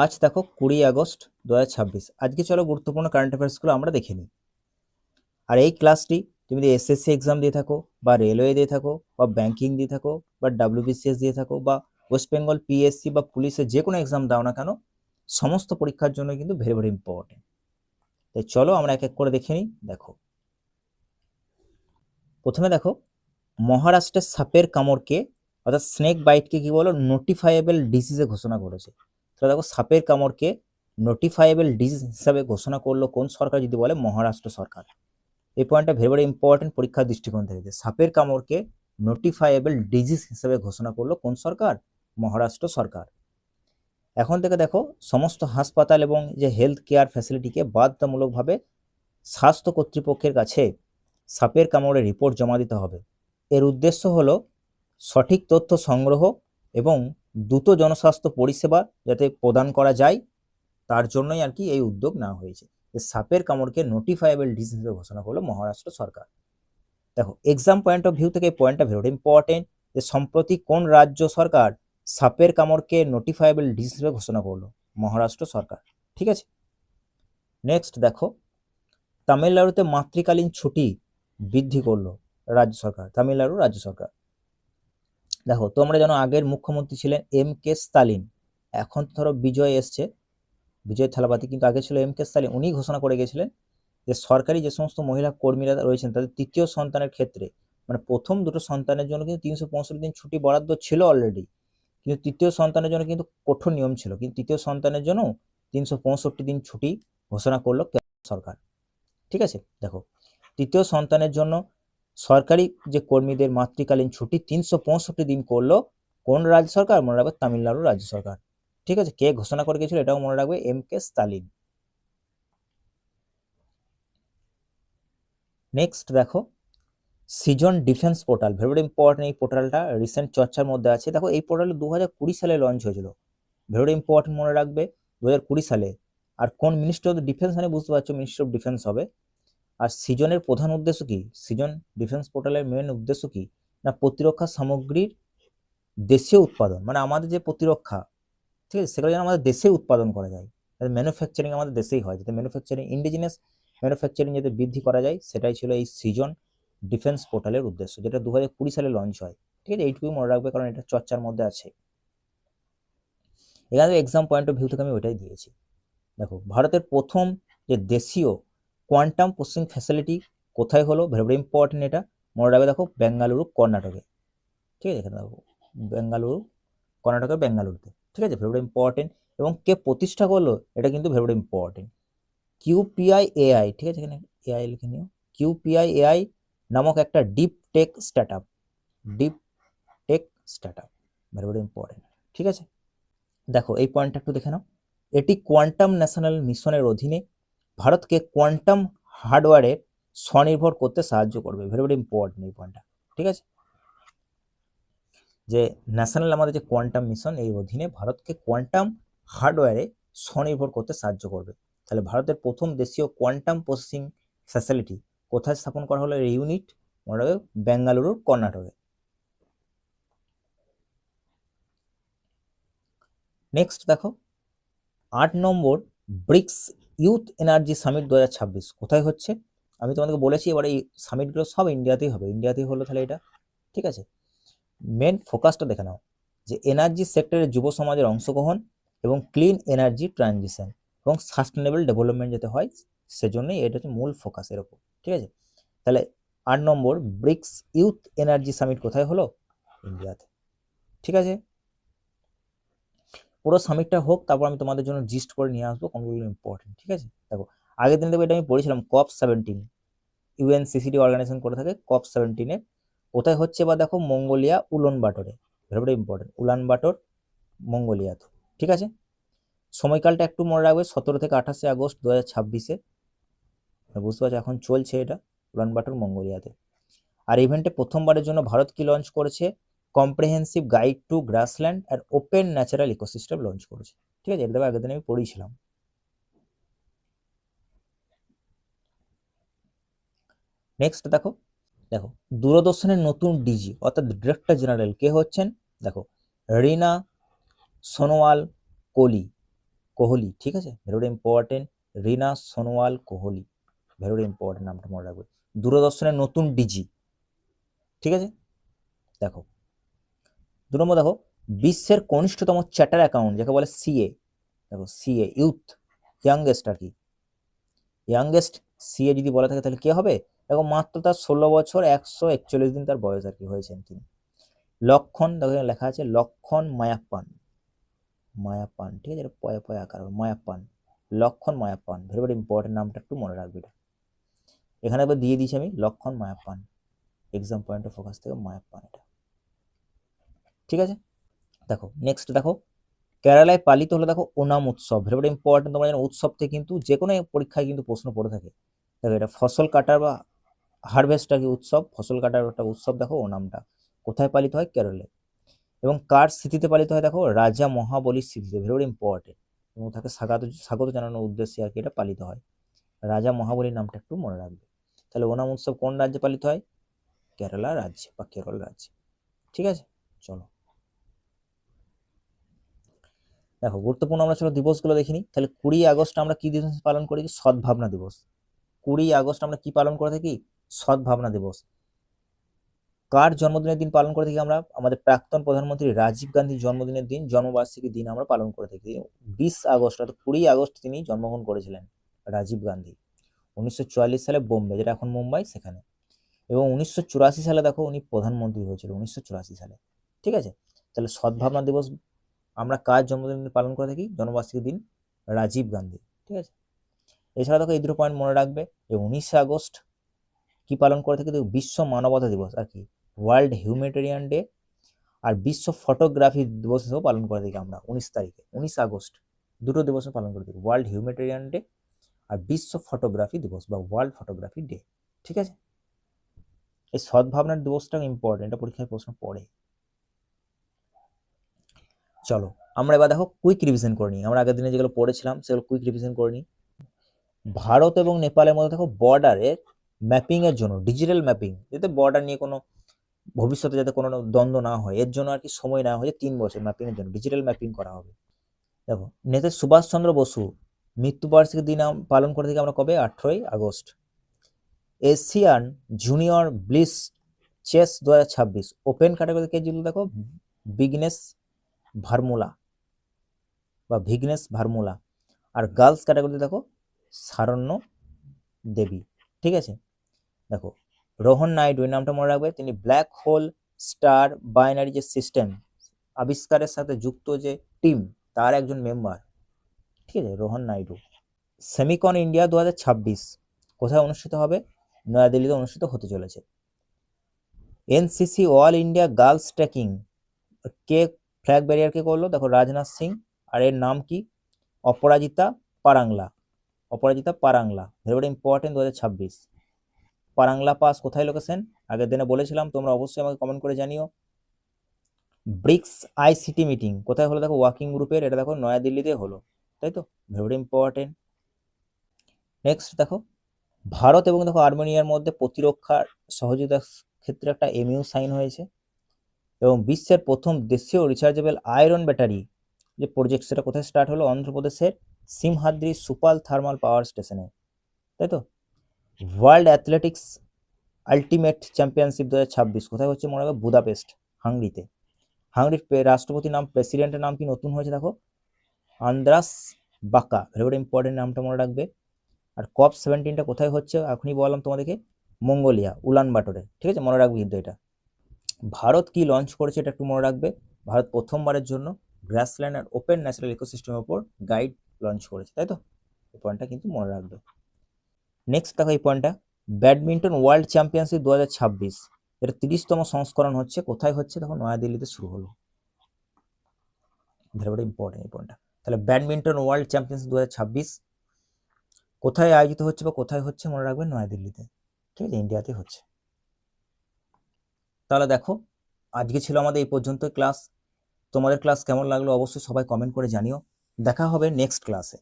আজ দেখো 20 আগস্ট 2026। আজকে চলো গুরুত্বপূর্ণ কারেন্ট অ্যাফেয়ার্সগুলো আমরা দেখে নিই। আর এই ক্লাসটি তুমি যদি এসএসসি এক্সাম দিয়ে থাকো, বা রেলওয়ে দিয়ে থাকো, বা ব্যাংকিং দিয়ে থাকো, বা ডাব্লিউবিসিএস দিয়ে থাকো, বা ওয়েস্ট বেঙ্গল পিএসসি বা পুলিশের যে কোনো এক্সাম দাও না কেন, সমস্ত পরীক্ষার জন্য কিন্তু ভেরি ভেরি ইম্পর্টেন্ট। তাই চলো আমরা এক এক করে দেখে নিই। দেখো, প্রথমে দেখো, মহারাষ্ট্রের সাপের কামড়কে অর্থাৎ স্নেক বাইটকে কি বলো, নোটিফাইয়েবল ডিজিজে ঘোষণা করেছে। তো দেখো, সাপের কামড়কে নোটিফাইয়েবল ডিজিজ হিসাবে ঘোষণা করলো কোন সরকার, যদি বলে মহারাষ্ট্র সরকার। এই পয়েন্টটা ভেরি ভেরি ইম্পর্টেন্ট পরীক্ষার দৃষ্টিকোণ থেকে, যে সাপের কামড়কে নোটিফাইয়েবল ডিজিজ হিসেবে ঘোষণা করলো কোন সরকার, মহারাষ্ট্র সরকার। এখন থেকে দেখো, সমস্ত হাসপাতাল এবং যে হেলথ কেয়ার ফ্যাসিলিটিকে বাধ্যতামূলকভাবে স্বাস্থ্য কর্তৃপক্ষের কাছে সাপের কামড়ের রিপোর্ট জমা দিতে হবে। এর উদ্দেশ্য হলো সঠিক তথ্য সংগ্রহ এবং দ্রুত জনস্বাস্থ্য পরিষেবা যাতে প্রদান করা যায়, তার জন্যই আর কি এই উদ্যোগ নেওয়া হয়েছে। যে সাপের কামড়কে নোটিফাইয়েবল ডিজিজ হিসেবে ঘোষণা করলো মহারাষ্ট্র সরকার। দেখো, এক্সাম পয়েন্ট অফ ভিউ থেকে এই পয়েন্টটা ভেরি ইম্পর্টেন্ট, যে সম্প্রতি কোন রাজ্য সরকার সাপের কামড়কে নোটিফাইয়েবল ডিজিজ হিসেবে ঘোষণা করলো, মহারাষ্ট্র সরকার। ঠিক আছে, নেক্সট দেখো, তামিলনাড়ুতে মাতৃকালীন ছুটি বৃদ্ধি করলো রাজ্য সরকার, তামিলনাড়ু রাজ্য সরকার। দেখো, তোমরা জানো আগের মুখ্যমন্ত্রী ছিলেন M.K. স্টালিন, এখন ধরো বিজয় এসছে, বিজয় থালাপাতি, কিন্তু আগে ছিল M.K. স্টালিন। উনি ঘোষণা করে গেছিলেন যে সরকারি যে সমস্ত মহিলা কর্মীরা রয়েছেন তাদের তৃতীয় সন্তানের ক্ষেত্রে, মানে প্রথম দুটো সন্তানের জন্য কিন্তু 365 দিন ছুটি বরাদ্দ ছিল অলরেডি, কিন্তু তৃতীয় সন্তানের জন্য কিন্তু কঠোর নিয়ম ছিল, কিন্তু তৃতীয় সন্তানের জন্য 365 দিন ছুটি ঘোষণা করলো সরকার। ঠিক আছে, দেখো, তৃতীয় সন্তানের জন্য সরকারি যে কর্মীদের মাতৃকালীন ছুটি 365 দিন করলো কোন রাজ্য সরকার, মনে রাখবে তামিলনাড়ু রাজ্য সরকার। ঠিক আছে, কে ঘোষণা করে গেছিল এটাও মনে রাখবে, M.K. স্টালিন। নেক্সট দেখো, season defence portal, very very important. এই পোর্টালটা রিসেন্ট চর্চার মধ্যে আছে। দেখো, এই পোর্টাল 2020 সালে লঞ্চ হয়েছিল, ভেরি ভেরি ইম্পর্টেন্ট, মনে রাখবে 2020 সালে। আর কোন মিনিস্ট্রি অফ ডিফেন্স, মানে বুঝতে পারছো মিনিস্ট্রি অফ ডিফেন্স হবে। আর সিজনের প্রধান উদ্দেশ্য কি, সিজন ডিফেন্স পোর্টালের মেন উদ্দেশ্য কি, না প্রতিরক্ষা সামগ্রীর দেশীয় উৎপাদন, মানে আমাদের যে প্রতিরক্ষা, ঠিক আছে, সেগুলো যেন আমাদের দেশে উৎপাদন করা যায়, ম্যানুফ্যাকচারিং আমাদের দেশেই হয়, যাতে ম্যানুফ্যাকচারিং, ইন্ডিজিনাস ম্যানুফ্যাকচারিং যাতে বৃদ্ধি করা যায়, সেটাই ছিল এই সিজন ডিফেন্স পোর্টালের উদ্দেশ্য, যেটা 2020 সালে লঞ্চ হয়। ঠিক আছে, এইটুকুই মনে রাখবে, কারণ এটা চর্চার মধ্যে আছে। এখানে এক্সাম পয়েন্ট অফ ভিউ থেকে আমি ওইটাই দিয়েছি। দেখো, ভারতের প্রথম যে দেশীয় কোয়ান্টাম প্রসেসিং ফ্যাসিলিটি কোথায় হলো, ভেরি ভেরি ইম্পর্টেন্ট, এটা মনে রাখবে। দেখো, বেঙ্গালুরু, কর্ণাটকে। ঠিক আছে, এখানে দেখো, বেঙ্গালুরু, কর্ণাটকের বেঙ্গালুরুতে। ঠিক আছে, ভেরি ভেরি ইম্পর্টেন্ট। এবং কে প্রতিষ্ঠা করলো, এটা কিন্তু very very important, QPI AI। ঠিক আছে, এখানে এআই লিখে নিও। QPI AI নামক একটা deep tech start up, very very important. ঠিক আছে, দেখো এই পয়েন্টটা একটু দেখে নাও। এটি কোয়ান্টাম ন্যাশনাল মিশনের অধীনে ভারতকে কোয়ান্টাম হার্ডওয়্যারের স্বনির্ভর করতে সাহায্য করবে, ভেরি ভেরি ইম্পর্টেন্ট এই পয়েন্টটা। ঠিক আছে, যে ন্যাশনাল আমাদের যে কোয়ান্টাম মিশন, এই অধীনে ভারতকে কোয়ান্টাম হার্ডওয়্যারে স্বনির্ভর করতে সাহায্য করবে। তাহলে ভারতের প্রথম দেশীয় কোয়ান্টাম প্রসেসিং ফ্যাসিলিটি কোথায় স্থাপন করা হলো, এই ইউনিট মনে রাখবে বেঙ্গালুরু, কর্ণাটকে। নেক্সট দেখো, 8 নম্বর ব্রিক্স ইউথ এনার্জি সামিট 2026 কোথায় হচ্ছে। আমি তোমাদেরকে বলেছি, এবার এই সামিটগুলো সব ইন্ডিয়াতেই হবে, ইন্ডিয়াতেই হলো তাহলে এটা। ঠিক আছে, মেন ফোকাসটা দেখে নাও, যে এনার্জি সেক্টরে যুব সমাজের অংশগ্রহণ এবং ক্লিন এনার্জি ট্রানজিশন এবং সাস্টেনেবল ডেভেলপমেন্ট যাতে হয়, সেজন্যই এটা হচ্ছে মূল ফোকাস এর উপর। ঠিক আছে, তাহলে 8 নম্বর ব্রিক্স ইউথ এনার্জি সামিট কোথায় হলো, ইন্ডিয়াতে। ঠিক আছে, পুরো সামিটটা হোক, তারপর আমি তোমাদের জন্য জিস্ট করে নিয়ে আসবো কোনগুলো ইম্পর্টেন্ট। ঠিক আছে, দেখো, আগের দিন দেখো এটা আমি পড়েছিলাম, COP17 UNCCD অর্গানাইজেশন করে থাকে, COP17 কোথায় হচ্ছে, বা দেখো মঙ্গোলিয়া, উলান বাটরে, ভেরি ভেরি ইম্পর্টেন্ট, উলান বাটর, মঙ্গোলিয়াতে। ঠিক আছে, সময়কালটা একটু মনে রাখবে, 17 থেকে 28 আগস্ট 2026। বুঝতে পারছো, এখন চলছে এটা, উলান বাটর, মঙ্গোলিয়াতে। আর ইভেন্টে প্রথমবারের জন্য ভারত কি লঞ্চ করেছে, কম্প্রিহেন্সিভ গাইড টু গ্রাসল্যান্ড আর ওপেন ন্যাচারাল ইকোসিস্টেম লঞ্চ করেছে। ঠিক আছে, এটা আগের দিন আমি পড়েছিলাম। নেক্সট দেখো, দেখো দূরদর্শনের নতুন ডিজি অর্থাৎ ডিরেক্টর জেনারেল কে হচ্ছেন, দেখো রিনা সোনোয়াল কোলি। কোহলি, ঠিক আছে, ভেরি ইম্পর্টেন্ট। রিনা সোনোয়াল কোহলি, ভেরি ইম্পর্টেন্ট, নামটা মনে রাখবে। দূরদর্শনের নতুন ডিজি, ঠিক আছে। দেখো 2 নম্বর, দেখো বিশ্বের কনিষ্ঠতম চ্যাটার অ্যাকাউন্ট যাকে বলে সিএ, দেখো সিএ ইউথ, ইয়াংগেস্ট আর কি, ইয়াংগেস্ট সিএ যদি বলা থাকে তাহলে কে হবে? দেখো মাত্র তার 16 বছর 141 দিন তার বয়স আর কি হয়েছেন তিনি। লক্ষণ, দেখো এখানে লেখা আছে লক্ষণ মায়াপ্পান, মায়াপ্পান, ঠিক আছে, এটা পয়া পয়া আকার হবে, মায়াপ্পান, লক্ষণ মায়াপ্পান, ভেরি ইম্পর্টেন্ট, নামটা একটু মনে রাখবে এটা। এখানে একবার দিয়ে দিয়েছি আমি লক্ষণ মায়াপ্পান, এক্সাম পয়েন্ট অফ ফোকাস থেকে মায়াপ্পান এটা, ঠিক আছে। দেখো নেক্সট, দেখো কেরালায় পালিত হলো দেখো ওনাম উৎসব, ভেরি ইম্পর্টেন্ট, তোমরা জানো উৎসব থেকে কিন্তু যে কোনো পরীক্ষায় কিন্তু প্রশ্ন পড়ে থাকে। দেখো এটা ফসল কাটার বা হারভেস্টার কি উৎসব, ফসল কাটার একটা উৎসব, দেখো ওনামটা কোথায় পালিত হয়? কেরলে। এবং কার স্মৃতিতে পালিত হয়? দেখো রাজা মহাবলীর স্মৃতিতে, ভেরি ইম্পর্টেন্ট, এবং তাকে স্বাগত স্বাগত জানানোর উদ্দেশ্যে আর কি এটা পালিত হয়। রাজা মহাবলীর নামটা একটু মনে রাখবে। তাহলে ওনাম উৎসব কোন রাজ্যে পালিত হয়? কেরালা রাজ্যে বা কেরল রাজ্যে, ঠিক আছে। চলো দেখো গুরুত্বপূর্ণ আমরা চলো দিবসগুলো দেখিনি। তাহলে 20 আগস্ট আমরা কি দিবস পালন করি? সদ্ভাবনা দিবস। 20 আগস্ট আমরা কি পালন করে থাকি? সদ্ভাবনা দিবস। কার জন্মদিনের দিন পালন করে থাকি আমরা? আমাদের প্রাক্তন প্রধানমন্ত্রী রাজীব গান্ধীর জন্মদিনের দিন, জন্মবার্ষিকীর দিন আমরা পালন করে থাকি। 20 আগস্ট অর্থাৎ 20 আগস্ট তিনি জন্মগ্রহণ করেছিলেন রাজীব গান্ধী, 1944 সালে বোম্বে, যেটা এখন মুম্বাই, সেখানে। এবং 1984 সালে দেখো উনি প্রধানমন্ত্রী হয়েছিল, 1984 সালে, ঠিক আছে। তাহলে সদ্ভাবনা দিবস আমরা কার জন্মদিন পালন করে থাকি? জন্মবার্ষিকীর দিন রাজীব গান্ধী, ঠিক আছে। এছাড়া দেখো এই দুটো পয়েন্ট মনে রাখবে যে 19 আগস্ট কি পালন করে থাকি? দেখো বিশ্ব মানবতা দিবস আর কি, ওয়ার্ল্ড হিউম্যানিটেরিয়ান ডে, আর বিশ্ব ফটোগ্রাফি দিবস হিসেবেও পালন করে থাকি আমরা 19 তারিখে, 19 আগস্ট, দুটো দিবসে পালন করে থাকি, ওয়ার্ল্ড হিউম্যানিটেরিয়ান ডে আর বিশ্ব ফটোগ্রাফি দিবস বা ওয়ার্ল্ড ফটোগ্রাফি ডে, ঠিক আছে। এই সদ্ভাবনার দিবসটা ইম্পর্টেন্ট, এটা পরীক্ষায় প্রশ্ন পড়ে। চলো আমরা এবার দেখো কুইক রিভিশন করে নিই, আমরা আগের দিনে যেগুলো পড়েছিলাম সেগুলো কুইক রিভিশন করে নিই। ভারত এবং নেপালের মধ্যে দেখো বর্ডারের ম্যাপিং এর জন্য, ডিজিটাল ম্যাপিং, যাতে বর্ডার নিয়ে কোনো ভবিষ্যতে যাতে কোনো দ্বন্দ্ব না হয়, এর জন্য আর কি সময় নেওয়া হয়েছে 3 বছর, ম্যাপিং এর জন্য ডিজিটাল ম্যাপিং করা হবে। দেখো নেতাজি সুভাষচন্দ্র বসু মৃত্যুবার্ষিকীর দিন পালন করে থাকি আমরা কবে? 18ই August. Asian junior blitz chess 2026 open category কে জিতল? দেখো বিঘ্নেশ ভার্মুলা বা ভিঘ্নেশ ভার্মুলা। আর গার্লস ক্যাটাগরিতে দেখো সারণ্য দেবী, ঠিক আছে। দেখো রোহন নাইডু, এই নামটা মনে রাখবে, তিনি ব্ল্যাক হোল স্টার বাইনারি যে সিস্টেম আবিষ্কারের সাথে যুক্ত যে টিম, তার একজন মেম্বার, ঠিক আছে, রোহন নাইডু। সেমিকন ইন্ডিয়া 2026 কোথায় অনুষ্ঠিত হবে? নয়াদিল্লিতে অনুষ্ঠিত হতে চলেছে। NCC all India girls trekking কে ফ্ল্যাগ ব্যারিয়ার কে করলো? দেখো রাজনাথ সিং। আর এর নাম কি? Aparajita Parangla, Aparajita Parangla, very important, 2026। Parangla pass কোথায় লোকেশন? আগের দিনে বলেছিলাম, তোমরা অবশ্যই আমাকে কমেন্ট করে জানিও। ব্রিক্স আইসিটি মিটিং কোথায় হলো? দেখো ওয়ার্কিং গ্রুপের, এটা দেখো নয়াদিল্লিতে হলো, তাই তো, ভেরি ইম্পর্টেন্ট। নেক্সট দেখো ভারত এবং দেখো আর্মেনিয়ার মধ্যে প্রতিরক্ষার সহযোগিতার ক্ষেত্রে একটা এমইউ সাইন হয়েছে। এবং বিশ্বের প্রথম দেশীয় রিচার্জেবল আয়রন ব্যাটারি যে প্রজেক্ট, সেটা কোথায় স্টার্ট হলো? অন্ধ্রপ্রদেশের সিমহাদ্রি সুপার থার্মাল পাওয়ার স্টেশনে, তাই তো। ওয়ার্ল্ড অ্যাথলেটিক্স আলটিমেট চ্যাম্পিয়নশিপ 2026 কোথায় হচ্ছে? মনে রাখবে বুদাপেস্ট, হাঙ্গরিতে। হাঙ্গরির রাষ্ট্রপতির নাম, প্রেসিডেন্টের নাম কি নতুন হয়েছে? দেখো আন্দ্রাস বাকা, ভেরি ইম্পর্টেন্ট, নামটা মনে রাখবে। আর COP 17টা কোথায় হচ্ছে? এখনই বললাম তোমাদেরকে, মঙ্গোলিয়া, উলান বাটরে, ঠিক আছে, মনে রাখবে কিন্তু এটা। ভারত কি লঞ্চ করেছে এটা একটু মনে রাখবে। ভারত প্রথমবারের জন্য গ্রাসল্যান্ড আর ওপেন ন্যাচারাল ইকোসিস্টেমের উপর গাইড লঞ্চ করেছে, তাই তো, এই পয়েন্টটা কিন্তু মনে রাখবে। নেক্সট দেখো এই পয়েন্টটা, ব্যাডমিন্টন ওয়ার্ল্ড চ্যাম্পিয়নশিপ 2026 এর 30তম সংস্করণ হচ্ছে, কোথায় হচ্ছে? দেখো নয়াদিল্লিতে শুরু হলো, ভেরি ইম্পর্টেন্ট এই পয়েন্টটা। তাহলে ব্যাডমিন্টন ওয়ার্ল্ড চ্যাম্পিয়নশিপ 2026 কোথায় আয়োজিত হচ্ছে বা কোথায় হচ্ছে? মনে রাখবেন নয়াদিল্লিতে, ঠিক আছে, ইন্ডিয়াতে হচ্ছে। তাহলে দেখো আজকে ছিল আমাদের এই পর্যন্ত ক্লাস। তোমাদের ক্লাস কেমন লাগলো অবশ্যই সবাই কমেন্ট করে জানিও। দেখা হবে নেক্সট ক্লাসে।